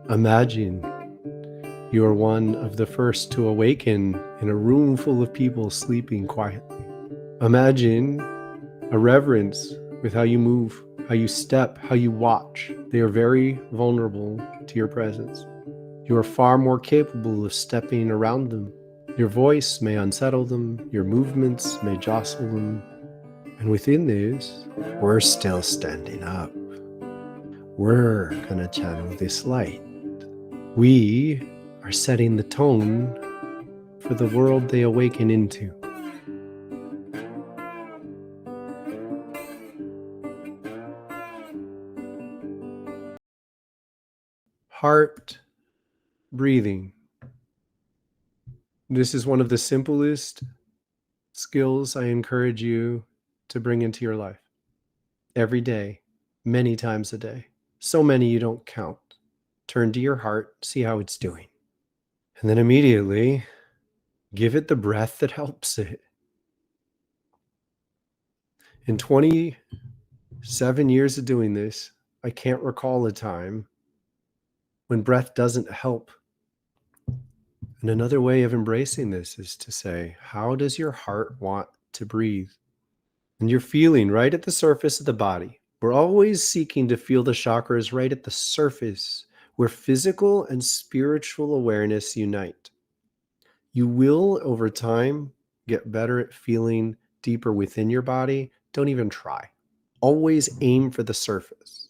Imagine you are one of the first to awaken in a room full of people sleeping quietly. Imagine a reverence with how you move, how you step, how you watch. They are very vulnerable to your presence. You are far more capable of stepping around them. Your voice may unsettle them, your movements may jostle them. And within this, we're still standing up. We're gonna channel this light. We are setting the tone for the world they awaken into. Heart breathing. This is one of the simplest skills I encourage you to bring into your life. Every day, many times a day. So many you don't count. Turn to your heart, see how it's doing. And then immediately give it the breath that helps it. In 27 years of doing this, I can't recall a time when breath doesn't help. And another way of embracing this is to say, how does your heart want to breathe? And you're feeling right at the surface of the body. We're always seeking to feel the chakras right at the surface where physical and spiritual awareness unite. You will, over time, get better at feeling deeper within your body. Don't even try. Always aim for the surface.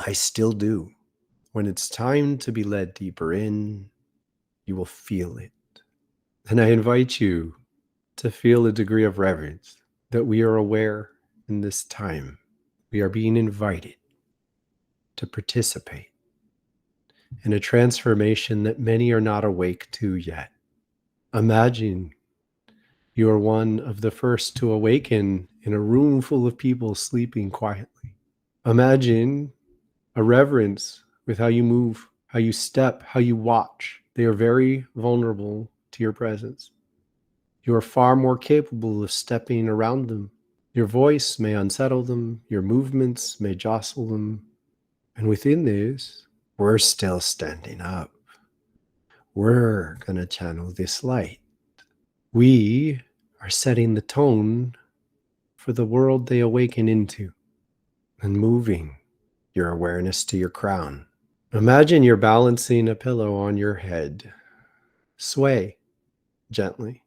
I still do. When it's time to be led deeper in, you will feel it. And I invite you to feel a degree of reverence that we are aware in this time. We are being invited to participate in a transformation that many are not awake to yet. Imagine you are one of the first to awaken in a room full of people sleeping quietly. Imagine a reverence with how you move, how you step, how you watch. They are very vulnerable to your presence. You are far more capable of stepping around them. Your voice may unsettle them, your movements may jostle them. And within this, we're still standing up. We're going to channel this light. We are setting the tone for the world they awaken into and moving your awareness to your crown. Imagine you're balancing a pillow on your head. Sway gently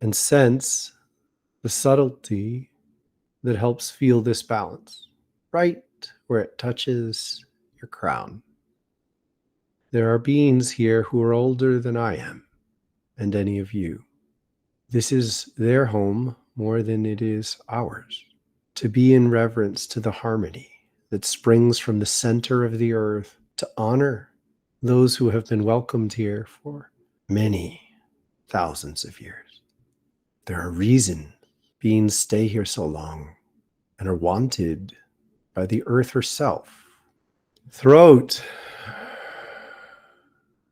and sense the subtlety that helps feel this balance right where it touches your crown. There are beings here who are older than I am and any of you. This is their home more than it is ours. To be in reverence to the harmony that springs from the center of the earth, to honor those who have been welcomed here for many thousands of years. There are reasons beings stay here so long and are wanted by the earth herself. Throat.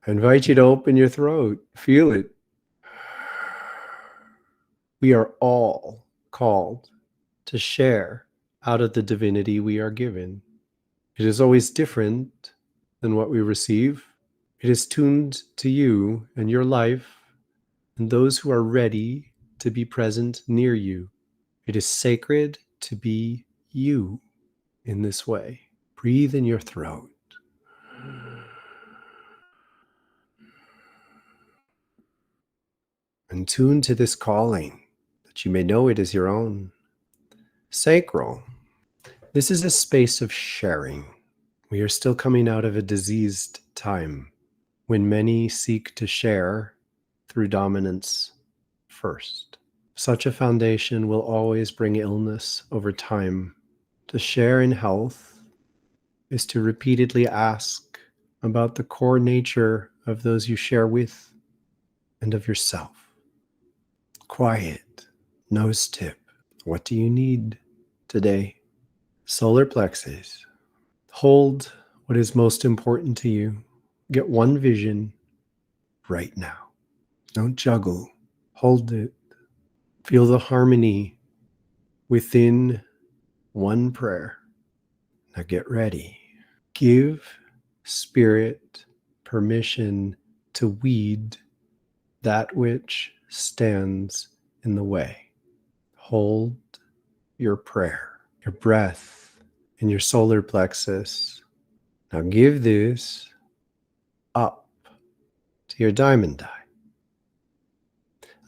I invite you to open your throat. Feel it. We are all called to share out of the divinity we are given. It is always different than what we receive. It is tuned to you and your life and those who are ready to be present near you. It is sacred to be you in this way. Breathe in your throat. And tune to this calling that you may know it is your own. Sacral. This is a space of sharing. We are still coming out of a diseased time when many seek to share through dominance first. Such a foundation will always bring illness over time. To share in health is to repeatedly ask about the core nature of those you share with and of yourself. Quiet, nose tip. What do you need today? Solar plexus. Hold what is most important to you. Get one vision right now. Don't juggle. Hold it. Feel the harmony within one prayer. Now get ready Give spirit permission to weed that which stands in the way. Hold your prayer, your breath, and your solar plexus. Now give this up to your diamond eye.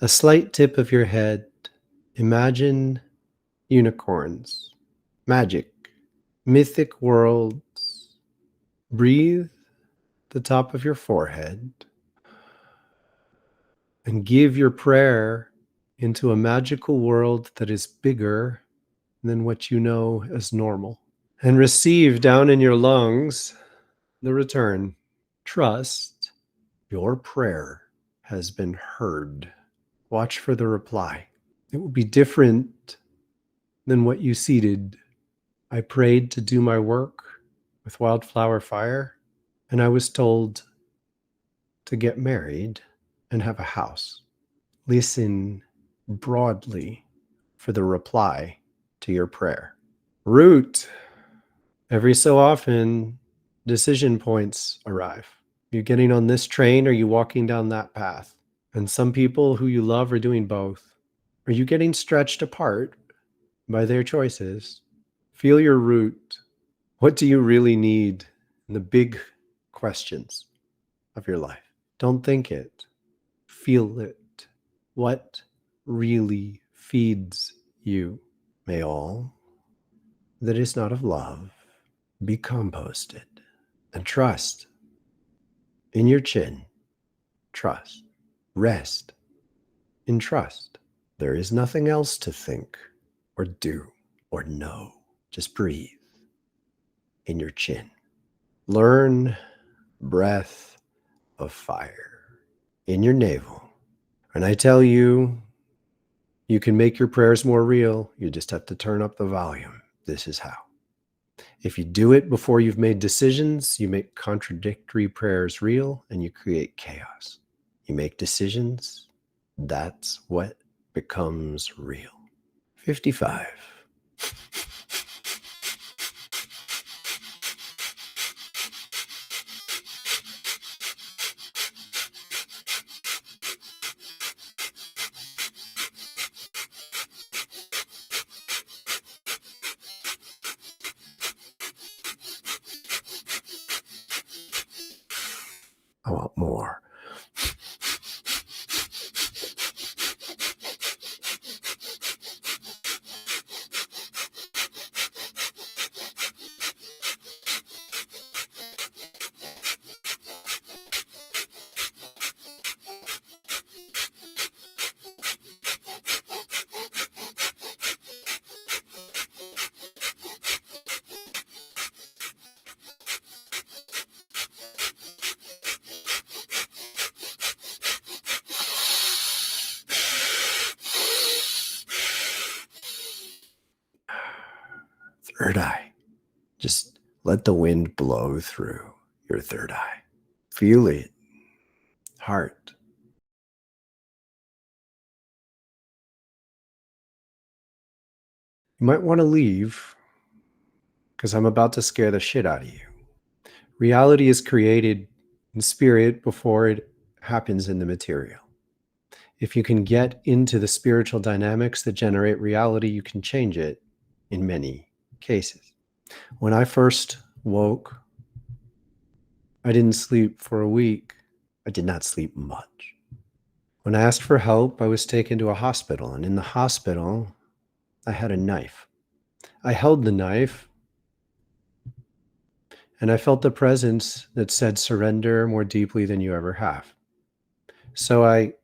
A slight tip of your head. Imagine unicorns, magic, mythic worlds. Breathe the top of your forehead and give your prayer into a magical world that is bigger than what you know as normal. And receive down in your lungs the return. Trust your prayer has been heard. Watch for the reply. It will be different than what you seeded. I prayed to do my work with Wildflower Fire, and I was told to get married and have a house. Listen broadly for the reply to your prayer. Root. Every so often, decision points arrive. You're getting on this train, or are you walking down that path? And some people who you love are doing both. Are you getting stretched apart by their choices? Feel your root. What do you really need in the big questions of your life? Don't think it. Feel it. What really feeds you? May all that is not of love be composted. And trust in your chin. Trust. Rest in trust. There is nothing else to think or do or know. Just breathe in your chin. Learn breath of fire in your navel. And I tell you, you can make your prayers more real. You just have to turn up the volume. This is how. If you do it before you've made decisions, you make contradictory prayers real and you create chaos. You make decisions, that's what becomes real. 55. I want more. Third eye. Just let the wind blow through your third eye. Feel it. Heart. You might want to leave because I'm about to scare the shit out of you. Reality is created in spirit before it happens in the material. If you can get into the spiritual dynamics that generate reality, you can change it in many cases. When I first woke, I didn't sleep for a week. I did not sleep much. When I asked for help, I was taken to a hospital, and in the hospital, I had a knife. I held the knife, and I felt the presence that said, surrender more deeply than you ever have. So I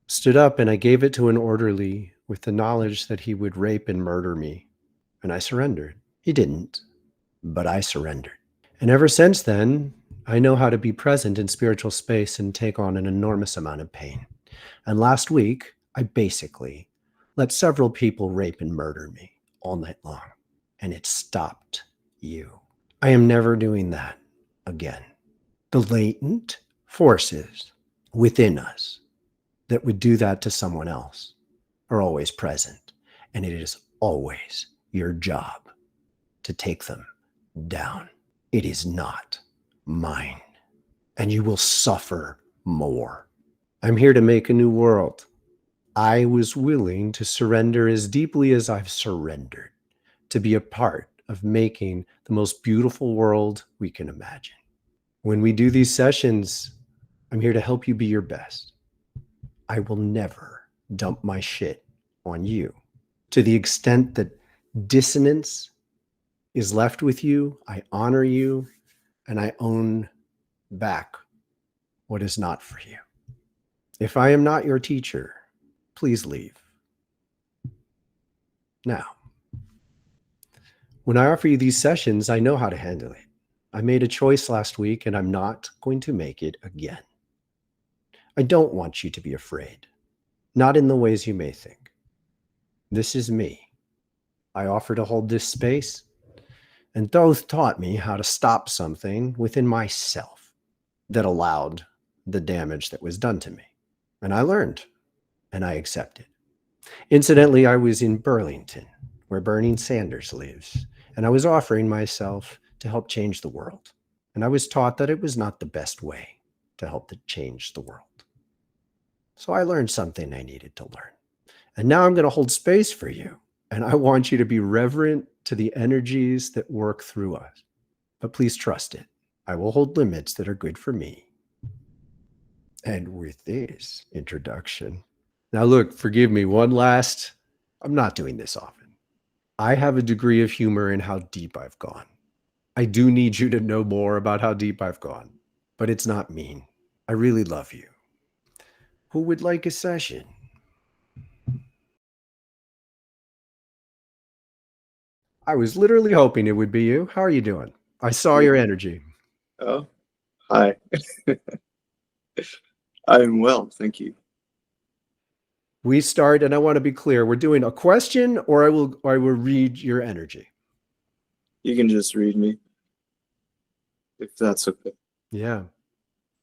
stood up and I gave it to an orderly with the knowledge that he would rape and murder me. And I surrendered. He didn't, but I surrendered. And ever since then, I know how to be present in spiritual space and take on an enormous amount of pain. And last week, I basically let several people rape and murder me all night long. And it stopped you. I am never doing that again. The latent forces within us that would do that to someone else are always present. And it is always your job to take them down. It is not mine, and you will suffer more. I'm here to make a new world. I was willing to surrender as deeply as I've surrendered to be a part of making the most beautiful world we can imagine. When we do these sessions, I'm here to help you be your best. I will never dump my shit on you. To the extent that dissonance is left with you, I honor you and I own back what is not for you. If I am not your teacher, please leave. Now, when I offer you these sessions, I know how to handle it. I made a choice last week and I'm not going to make it again. I don't want you to be afraid, not in the ways you may think. This is me. I offer to hold this space, and Thoth taught me how to stop something within myself that allowed the damage that was done to me. And I learned, and I accepted. Incidentally, I was in Burlington, where Bernie Sanders lives, and I was offering myself to help change the world. And I was taught that it was not the best way to help to change the world. So I learned something I needed to learn. And now I'm going to hold space for you. And I want you to be reverent to the energies that work through us. But please trust it. I will hold limits that are good for me. And with this introduction, now look, forgive me, I'm not doing this often. I have a degree of humor in how deep I've gone. I do need you to know more about how deep I've gone, but it's not mean. I really love you. Who would like a session? I was literally hoping it would be you. How are you doing? I saw your energy. Oh, hi. I'm well, thank you. We start, and I want to be clear, we're doing a question, or I will read your energy. You can just read me, if that's okay. Yeah.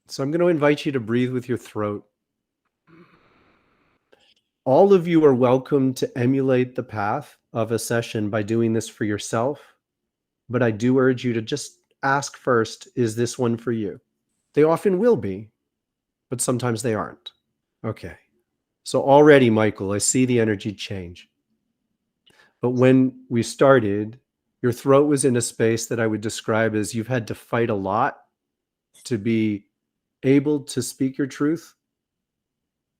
So I'm going to invite you to breathe with your throat. All of you are welcome to emulate the path of a session by doing this for yourself, but I do urge you to just ask first, is this one for you? They often will be, but sometimes they aren't. Okay. So already, Michael, I see the energy change. But when we started, your throat was in a space that I would describe as you've had to fight a lot to be able to speak your truth.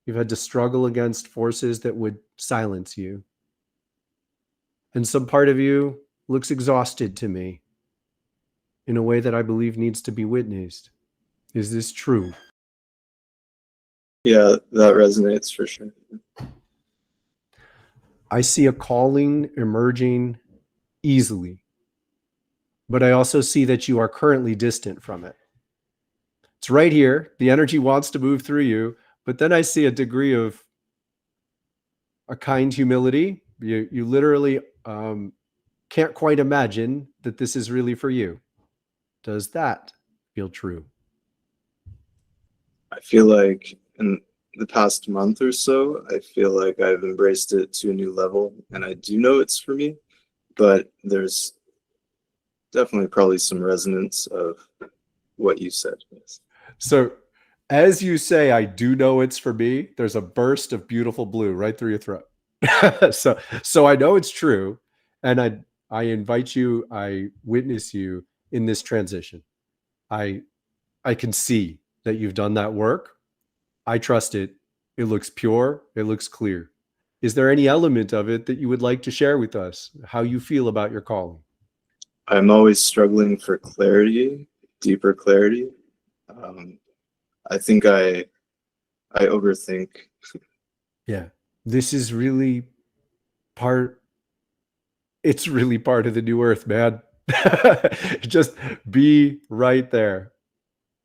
You've had to struggle against forces that would silence you. And some part of you looks exhausted to me in a way that I believe needs to be witnessed. Is this true? Yeah, that resonates for sure. I see a calling emerging easily, but I also see that you are currently distant from it. It's right here. The energy wants to move through you, but then I see a degree of a kind humility. You literally can't quite imagine that this is really for you. Does that feel true? I feel like in the past month or so, I feel like I've embraced it to a new level, and I do know it's for me, but there's definitely probably some resonance of what you said. Yes. So as you say, I do know it's for me, there's a burst of beautiful blue right through your throat. so I know it's true. And I invite you, I witness you in this transition. I can see that you've done that work. I trust it. It looks pure. It looks clear. Is there any element of it that you would like to share with us? How you feel about your calling? I'm always struggling for clarity, deeper clarity. I think I overthink. Yeah. This is really it's really part of the new earth, man. Just be right there.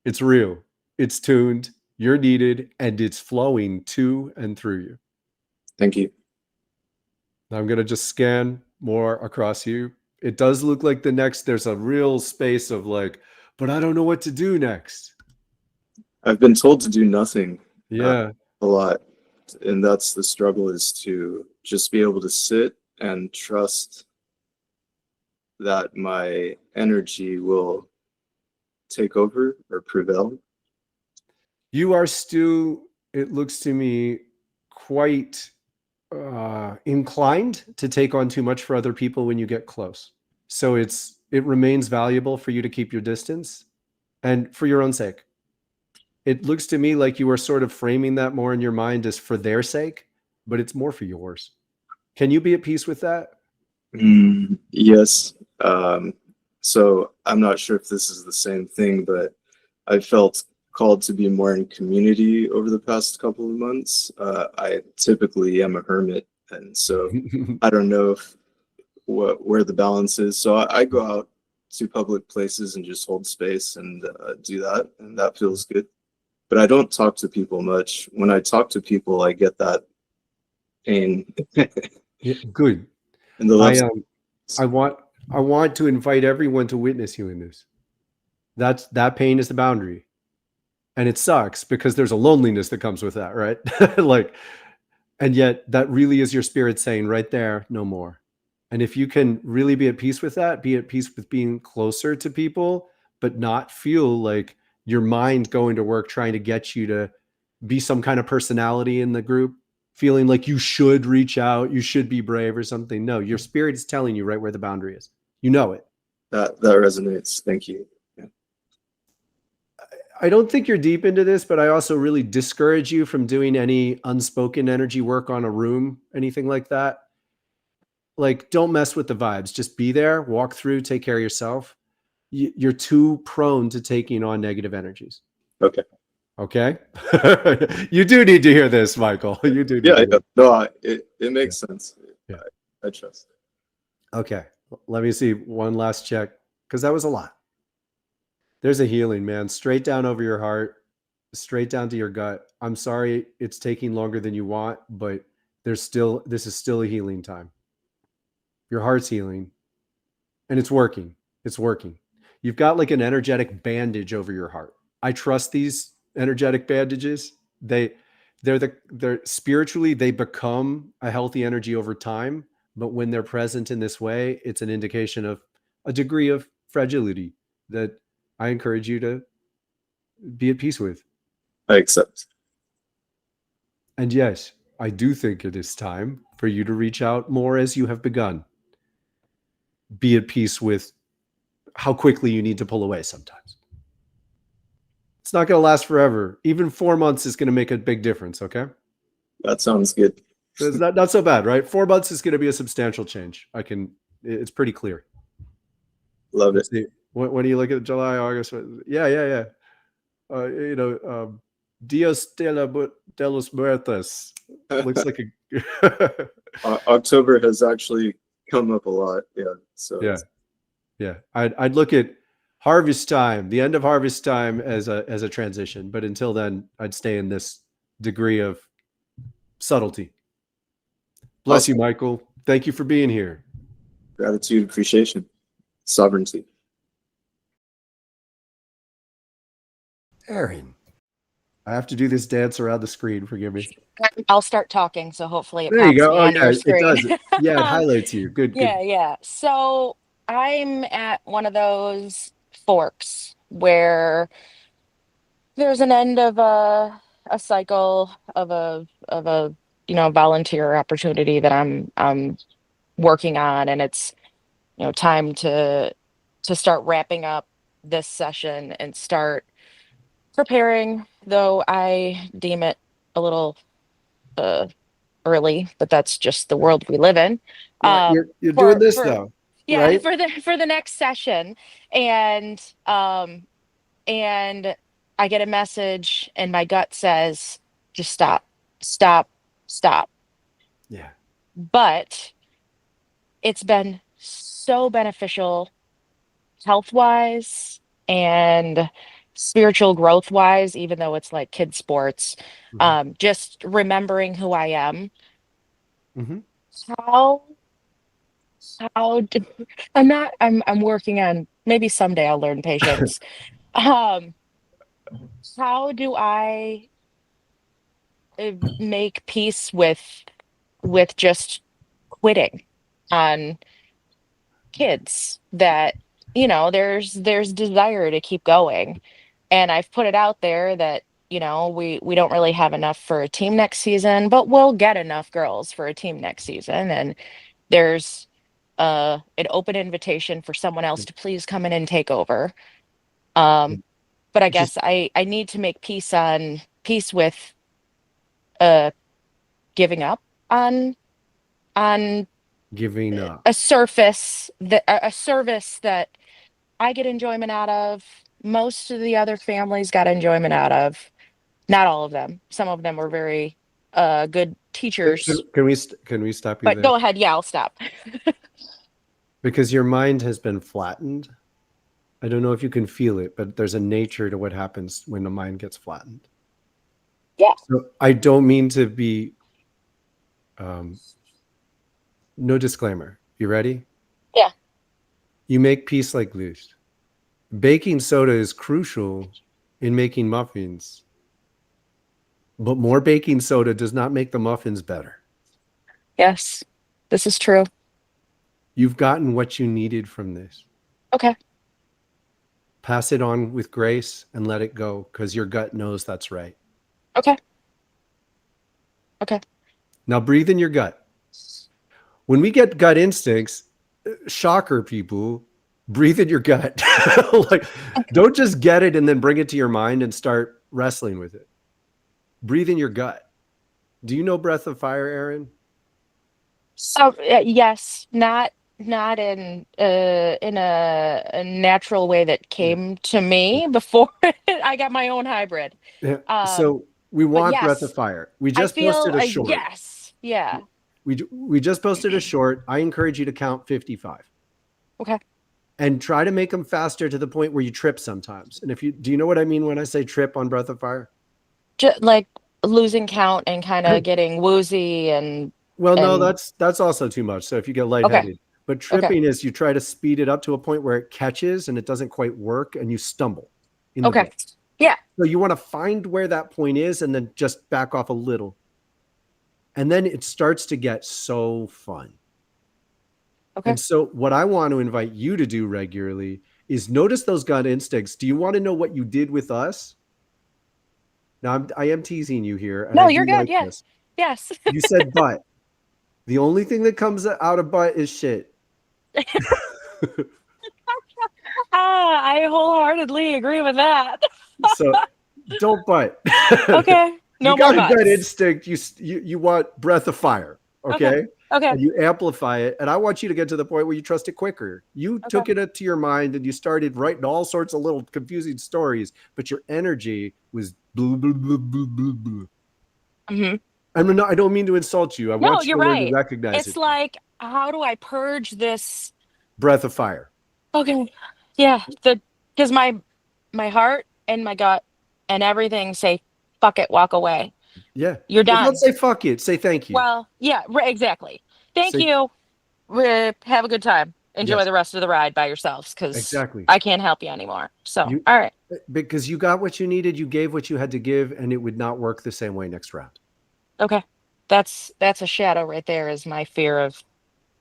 It's real. It's tuned. You're needed, and it's flowing to and through you. Thank you. I'm going to just scan more across you. It does look like there's a real space of like, but I don't know what to do next. I've been told to do nothing. Yeah. A lot. And that's the struggle, is to just be able to sit and trust that my energy will take over or prevail? You are still, it looks to me, quite inclined to take on too much for other people when you get close. So it remains valuable for you to keep your distance, and for your own sake. It looks to me like you are sort of framing that more in your mind as for their sake, but it's more for yours. Can you be at peace with that? Yes. So I'm not sure if this is the same thing, but I felt called to be more in community over the past couple of months. I typically am a hermit, and so I don't know if where the balance is. So I go out to public places and just hold space and do that, and that feels good. But I don't talk to people much. When I talk to people, I get that pain Yeah, good. in the I left. I want I want to invite everyone to witness you in this. That pain is the boundary. And it sucks because there's a loneliness that comes with that, right? Like, and yet that really is your spirit saying right there, no more. And if you can really be at peace with that, be at peace with being closer to people, but not feel like your mind going to work trying to get you to be some kind of personality in the group, feeling like you should reach out, you should be brave or something. No, your spirit is telling you right where the boundary is. You know it. That resonates. Thank you. Yeah. I don't think you're deep into this, but I also really discourage you from doing any unspoken energy work on a room, anything like that. Like, don't mess with the vibes. Just be there, walk through, take care of yourself. You're too prone to taking on negative energies. Okay. Okay. You do need to hear this, Michael. You do need Yeah. to Yeah. hear No, it makes sense. Yeah. I trust. Okay. Let me see one last check because that was a lot. There's a healing, man. Straight down over your heart, straight down to your gut. I'm sorry it's taking longer than you want, but this is still a healing time. Your heart's healing and it's working. It's working. You've got like an energetic bandage over your heart. I trust these energetic bandages. They're spiritually, they become a healthy energy over time, but when they're present in this way, it's an indication of a degree of fragility that I encourage you to be at peace with. I accept. And yes, I do think it is time for you to reach out more as you have begun. Be at peace with how quickly you need to pull away sometimes. It's not going to last forever. Even 4 months is going to make a big difference. Okay. That sounds good. It's not so bad, right? 4 months is going to be a substantial change. It's pretty clear. Love Let's it. see. When do you look at July, August? Yeah. Dios de los Muertos. Looks like a. October has actually come up a lot. Yeah. So Yeah. Yeah. I'd look at harvest time, the end of harvest time as a transition. But until then, I'd stay in this degree of subtlety. Bless you, awesome. Michael. Thank you for being here. Gratitude, appreciation, sovereignty. Aaron. I have to do this dance around the screen. Forgive me. I'll start talking, so hopefully it There you pops go. me Oh, on yeah, your it screen. does. Yeah, it highlights you. Good, good. Yeah. So I'm at one of those forks where there's an end of a cycle of a volunteer opportunity that I'm working on, and it's time to start wrapping up this session and start preparing, though I deem it a little uh early, but that's just the world we live in. Well, you're doing For this though, yeah, right? for the next session, and and I get a message, and my gut says, just stop, stop, stop. Yeah. But it's been so beneficial health wise and spiritual growth wise, even though it's like kid sports. Mm-hmm. Just remembering who I am. Mm-hmm. How how do, I'm working on, maybe someday I'll learn patience. Um, how do I make peace with just quitting on kids that you know, there's desire to keep going. And I've put it out there that, you know, we don't really have enough for a team next season, but we'll get enough girls for a team next season. And there's an open invitation for someone else to please come in and take over. But I Just guess I need to make peace with uh giving up on giving up. a surface that a service that I get enjoyment out of. Most of the other families got enjoyment out of. Not all of them. Some of them were very good teachers. Can we stop you But there? go ahead. Yeah, I'll stop. Because your mind has been flattened. I don't know if you can feel it, but there's a nature to what happens when the mind gets flattened. Yeah. So I don't mean to be no disclaimer. You ready? Yeah. You make peace like this. Baking soda is crucial in making muffins, but more baking soda does not make the muffins better. Yes. This is true. You've gotten what you needed from this. Okay. Pass it on with grace and let it go, because your gut knows that's right. Okay. Okay. Now breathe in your gut. When we get gut instincts, shocker, people, breathe in your gut. Like, don't just get it and then bring it to your mind and start wrestling with it. Breathe in your gut. Do you know breath of fire, Aaron? So yes, not in a natural way that Yeah. came to me before I got my own hybrid. Yeah. Um, So we but want breath of yes, fire. We I just feel posted a short. yes, yeah. We just posted a short. I encourage you to count 55 Okay. and try to make them faster to the point where you trip sometimes. And if you do, you know what I mean when I say trip on breath of fire? Just like losing count and kind of getting woozy Well, no, and that's also too much. So if you get okay, lightheaded, but okay, tripping is you try to speed it up to a point where it catches and it doesn't quite work and you stumble in the okay. book. Yeah. So you want to find where that point is and then just back off a little. And then it starts to get so fun. Okay. And so what I want to invite you to do regularly is notice those gut instincts. Do you want to know what you did with us? Now I am teasing you here and I No, do you're good. like Yeah. this. Yes. You said but. The only thing that comes out of butt is shit. I wholeheartedly agree with that. So don't butt. Okay. You No more got a gut butts. instinct. You want breath of fire, Okay. okay? Okay. And you amplify it. And I want you to get to the point where you trust it quicker. You Okay. took it up to your mind and you started writing all sorts of little confusing stories, but your energy was blue, blue, blue, blue, blue, blue. Mm-hmm. I don't mean to insult you. I No, want you you're to learn to right. recognize It's it. like, how do I purge this? Breath of fire. Okay. Yeah. Because my heart and my gut and everything say, fuck it, walk away. Yeah. You're Well, don't done. say fuck it. Say thank you. Well, yeah, right, exactly. Thank Say you. Have a good time. Enjoy yes. the rest of the ride by yourselves because Exactly. I can't help you anymore. So, You all right. because you got what you needed, you gave what you had to give, and it would not work the same way next round. Okay. That's a shadow right there is my fear of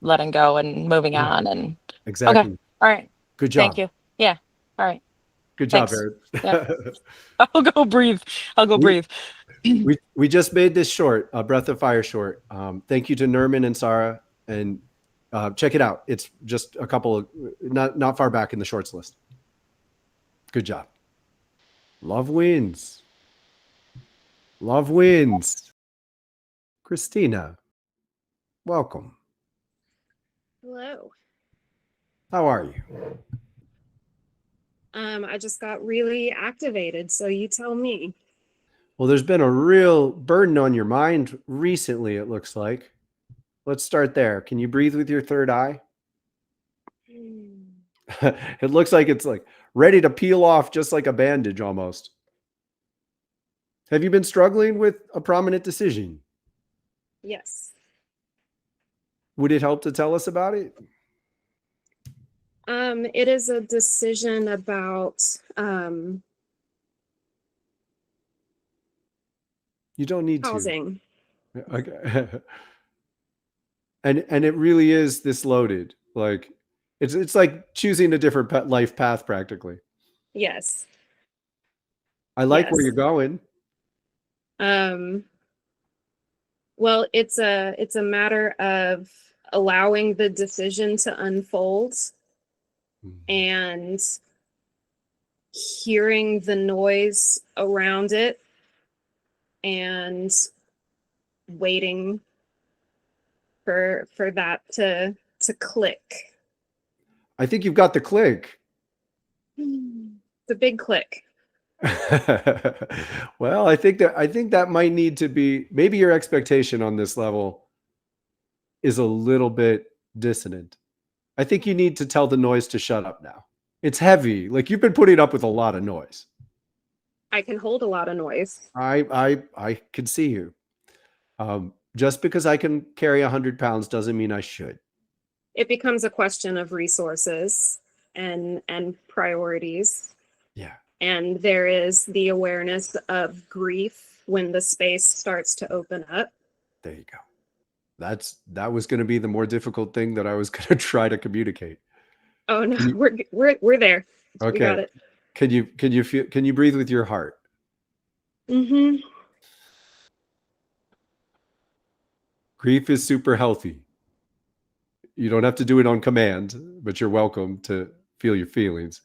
letting go and moving Yeah. on. And okay. Exactly. All right. Good Thank job. you. Yeah. All right. Good job, Thanks. Aaron. Yeah. I'll go breathe. I'll go we, breathe. we just made this short, a breath of fire short. Thank you to Nerman and Sarah, and check it out. It's just a couple of not far back in the shorts list. Good job. Love wins. Love wins. Christina, welcome. Hello. How are you? I just got really activated, so you tell me. Well, there's been a real burden on your mind recently, it looks like. Let's start there. Can you breathe with your third eye? It looks like it's like ready to peel off just like a bandage almost. Have you been struggling with a prominent decision? Yes. Would it help to tell us about it? It is a decision about You don't need to. housing. Okay. And it really is this loaded. Like It's like choosing a different life path practically. Yes. I like where Yes. you're going. Well, it's a matter of allowing the decision to unfold and hearing the noise around it and waiting for that to click. I think you've got the click. It's a big click. Well, I think that might need to be, maybe your expectation on this level is a little bit dissonant. I think you need to tell the noise to shut up now. It's heavy. Like, you've been putting up with a lot of noise. I can hold a lot of noise. I can see you. Just because I can carry 100 pounds doesn't mean I should. It becomes a question of resources and priorities. Yeah. And there is the awareness of grief when the space starts to open up. There you go. That was going to be the more difficult thing that I was going to try to communicate. Oh no, we're there. Okay. We got it. Can you breathe with your heart? Mm-hmm. Grief is super healthy. You don't have to do it on command, but you're welcome to feel your feelings.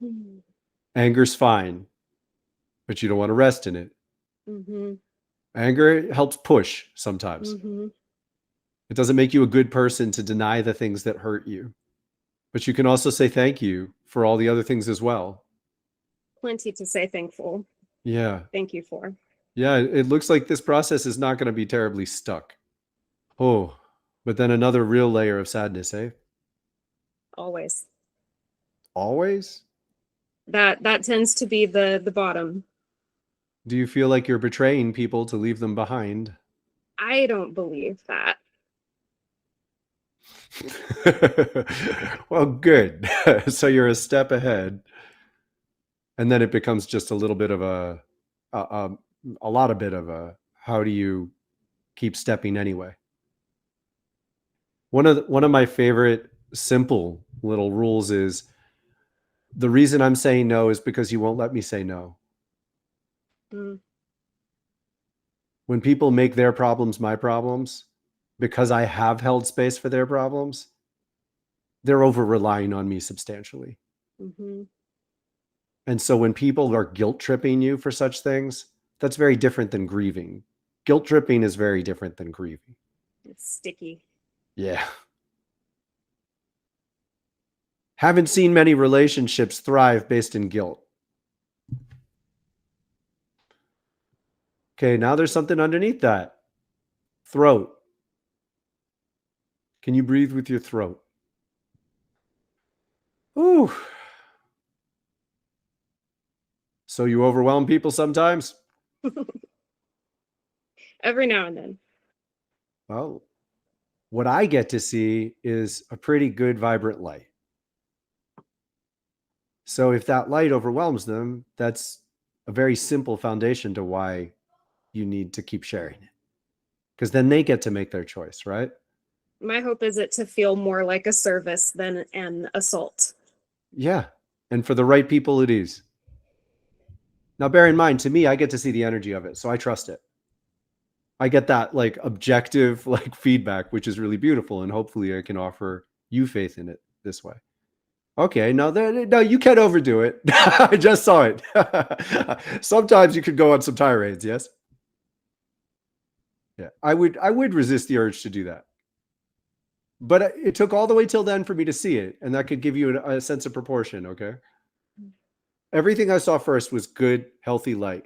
Mm-hmm. Anger's fine, but you don't want to rest in it. Mm-hmm. Anger helps push sometimes. Mm-hmm. It doesn't make you a good person to deny the things that hurt you. But you can also say thank you for all the other things as well. Plenty to say thankful. Yeah. Thank you for. Yeah, it looks like this process is not going to be terribly stuck. Oh, but then another real layer of sadness, eh? Always. Always? That tends to be the bottom. Do you feel like you're betraying people to leave them behind? I don't believe that. Well, good. So you're a step ahead. And then it becomes just a little bit of a how do you keep stepping anyway? One of my favorite simple little rules is, the reason I'm saying no is because you won't let me say no. Mm. When people make their problems my problems, because I have held space for their problems, they're over relying on me substantially. Mm-hmm. And so when people are guilt tripping you for such things, that's very different than grieving. Guilt tripping is very different than grieving. It's sticky. Yeah. Haven't seen many relationships thrive based in guilt. Okay, now there's something underneath that. Throat. Can you breathe with your throat? Ooh. So you overwhelm people sometimes? Every now and then. Well, what I get to see is a pretty good, vibrant light. So if that light overwhelms them, that's a very simple foundation to why you need to keep sharing it. Because then they get to make their choice, right? My hope is it to feel more like a service than an assault. Yeah. And for the right people, it is. Now, bear in mind, to me, I get to see the energy of it, so I trust it. I get that like objective like feedback, which is really beautiful, and hopefully I can offer you faith in it this way. Okay, no, you can't overdo it. I just saw it. Sometimes you could go on some tirades, yes? Yeah, I would resist the urge to do that. But it took all the way till then for me to see it, and that could give you a sense of proportion, okay? Everything I saw first was good, healthy light.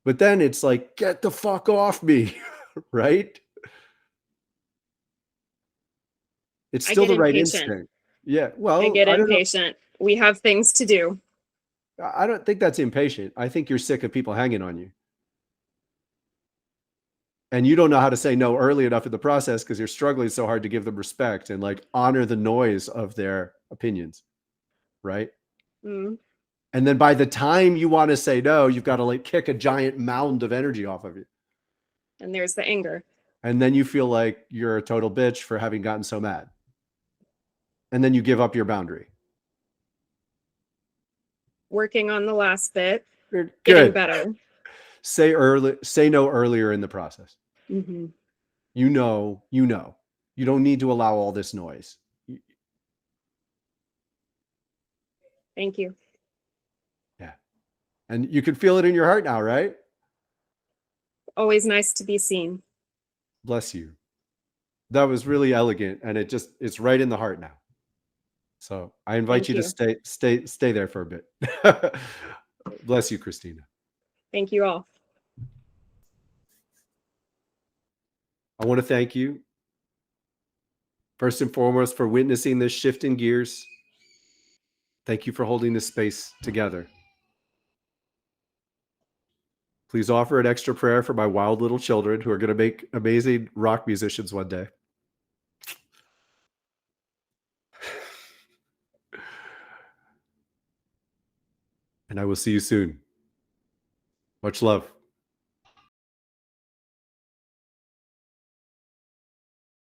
But then it's like, get the fuck off me, right? It's still the right instinct. Yeah, well, I get don't know. impatient. We have things to do. I don't think that's impatient. I think you're sick of people hanging on you. And you don't know how to say no early enough in the process because you're struggling so hard to give them respect and like honor the noise of their opinions, right? Mm. And then by the time you want to say no, you've got to like kick a giant mound of energy off of you. And there's the anger. And then you feel like you're a total bitch for having gotten so mad. and then you give up your boundary. Working on the last bit, Good. getting better. Say no earlier in the process. Mm-hmm. You know. You don't need to allow all this noise. Thank you. Yeah. And you can feel it in your heart now, right? Always nice to be seen. Bless you. That was really elegant, and it's right in the heart now. So I invite Thank you to stay there for a bit. Bless you, Christina. Thank you all. I want to thank you, first and foremost, for witnessing this shift in gears. Thank you for holding this space together. Please offer an extra prayer for my wild little children who are going to make amazing rock musicians one day. And I will see you soon. Much love.